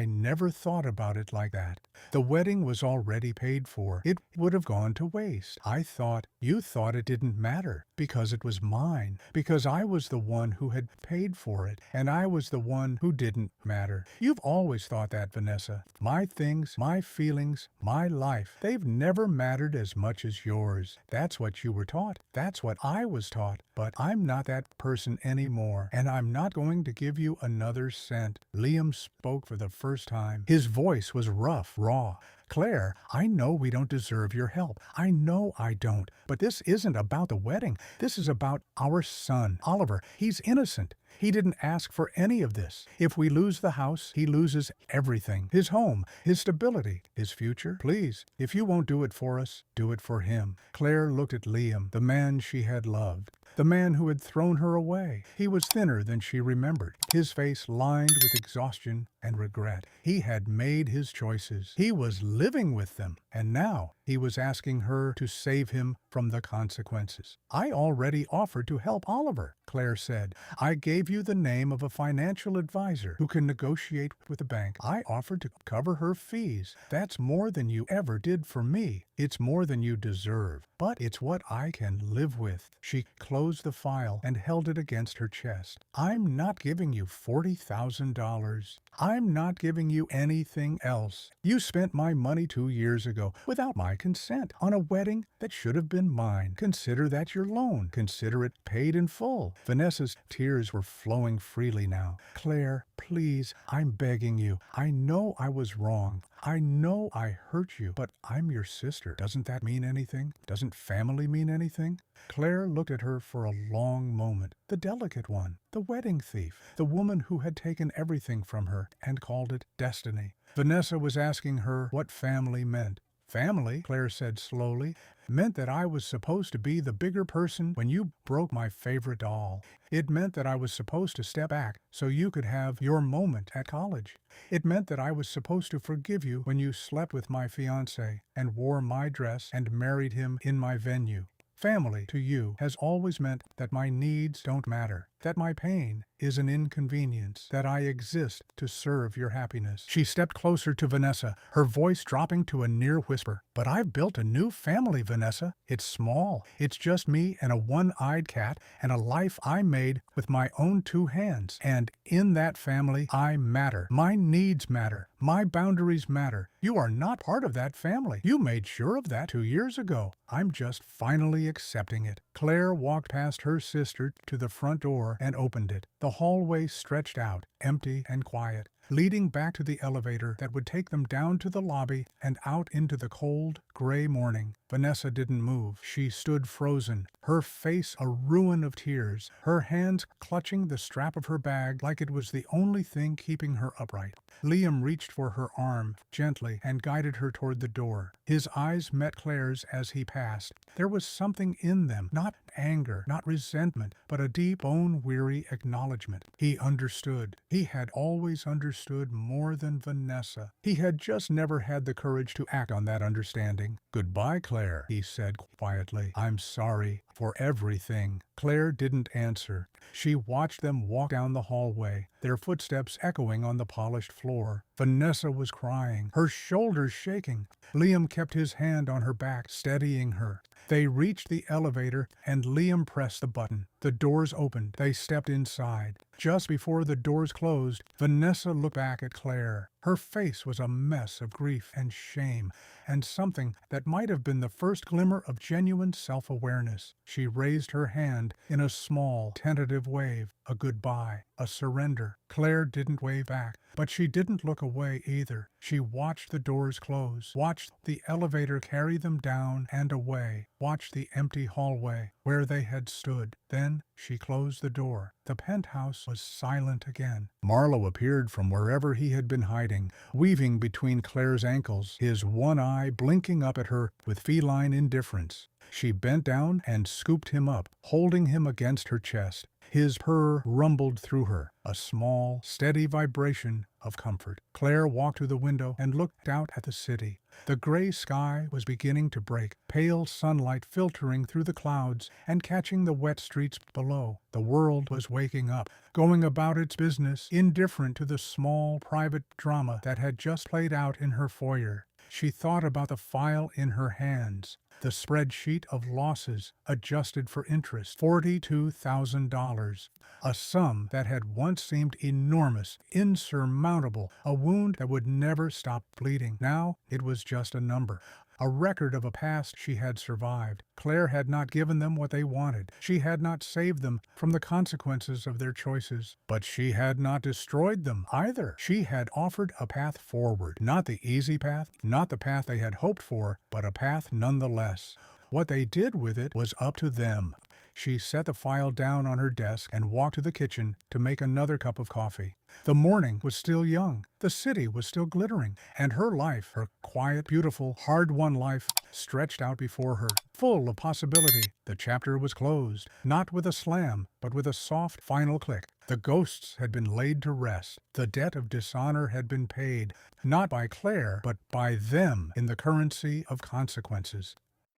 never thought about it like that. The wedding was already paid for. It would have gone to waste. You thought it didn't matter, because it was mine, because I was the one who had paid for it, and I was the one who didn't matter. You've always thought that, Vanessa. My things, my feelings, my life, they've never mattered as much as yours. That's what you were taught. That's what I was taught. But I'm not that person anymore, and I'm not going to give you another cent. Liam spoke for the first time. His voice was rough, raw. Claire, I know we don't deserve your help. I know I don't. But this isn't about the wedding. This is about our son, Oliver. He's innocent. He didn't ask for any of this. If we lose the house, he loses everything. His home, his stability, his future. Please, if you won't do it for us, do it for him. Claire looked at Liam, the man she had loved. The man who had thrown her away. He was thinner than she remembered, his face lined with exhaustion and regret. He had made his choices. He was living with them, and now he was asking her to save him from the consequences. I already offered to help Oliver, Claire said. I gave you the name of a financial advisor who can negotiate with the bank. I offered to cover her fees. That's more than you ever did for me. It's more than you deserve, but it's what I can live with. She closed the file and held it against her chest. I'm not giving you $40,000. I'm not giving you anything else. You spent my money 2 years ago without my consent on a wedding that should have been mine. Consider that your loan. Consider it paid in full. Vanessa's tears were flowing freely now. Claire, please, I'm begging you. I know I was wrong. I know I hurt you, but I'm your sister. Doesn't that mean anything? Doesn't family mean anything? Claire looked at her for a long moment. The delicate one, the wedding thief, the woman who had taken everything from her and called it destiny. Vanessa was asking her what family meant. Family, Claire said slowly, meant that I was supposed to be the bigger person when you broke my favorite doll. It meant that I was supposed to step back so you could have your moment at college. It meant that I was supposed to forgive you when you slept with my fiancé and wore my dress and married him in my venue. Family, to you, has always meant that my needs don't matter, that my pain is an inconvenience, that I exist to serve your happiness. She stepped closer to Vanessa, her voice dropping to a near whisper. But I've built a new family, Vanessa. It's small. It's just me and a one-eyed cat and a life I made with my own 2 hands. And in that family, I matter. My needs matter. My boundaries matter. You are not part of that family. You made sure of that 2 years ago. I'm just finally accepting it. Claire walked past her sister to the front door and opened it. The hallway stretched out, empty and quiet, leading back to the elevator that would take them down to the lobby and out into the cold, gray morning. Vanessa didn't move. She stood frozen, her face a ruin of tears, her hands clutching the strap of her bag like it was the only thing keeping her upright. Liam reached for her arm gently and guided her toward the door. His eyes met Claire's as he passed. There was something in them, not anger, not resentment, but a deep, bone-weary acknowledgement. He understood. He had always understood more than Vanessa. He had just never had the courage to act on that understanding. Goodbye, Claire, he said quietly. I'm sorry for everything. Claire didn't answer. She watched them walk down the hallway, their footsteps echoing on the polished floor. Vanessa was crying, her shoulders shaking. Liam kept his hand on her back, steadying her. They reached the elevator, and Liam pressed the button. The doors opened. They stepped inside. Just before the doors closed, Vanessa looked back at Claire. Her face was a mess of grief and shame, and something that might have been the first glimmer of genuine self-awareness. She raised her hand in a small, tentative wave, a goodbye, a surrender. Claire didn't wave back. But she didn't look away either. She watched the doors close, watched the elevator carry them down and away, watched the empty hallway where they had stood. Then she closed the door. The penthouse was silent again. Marlowe appeared from wherever he had been hiding, weaving between Claire's ankles, his one eye blinking up at her with feline indifference. She bent down and scooped him up, holding him against her chest. His purr rumbled through her, a small, steady vibration of comfort. Claire walked to the window and looked out at the city. The gray sky was beginning to break, pale sunlight filtering through the clouds and catching the wet streets below. The world was waking up, going about its business, indifferent to the small, private drama that had just played out in her foyer. She thought about the file in her hands. The spreadsheet of losses adjusted for interest, $42,000, a sum that had once seemed enormous, insurmountable, a wound that would never stop bleeding. Now it was just a number, a record of a past she had survived. Claire had not given them what they wanted. She had not saved them from the consequences of their choices. But she had not destroyed them either. She had offered a path forward. Not the easy path, not the path they had hoped for, but a path nonetheless. What they did with it was up to them. She set the file down on her desk and walked to the kitchen to make another cup of coffee. The morning was still young, the city was still glittering, and her life, her quiet, beautiful, hard-won life, stretched out before her, full of possibility. The chapter was closed, not with a slam, but with a soft, final click. The ghosts had been laid to rest. The debt of dishonor had been paid, not by Claire, but by them in the currency of consequences.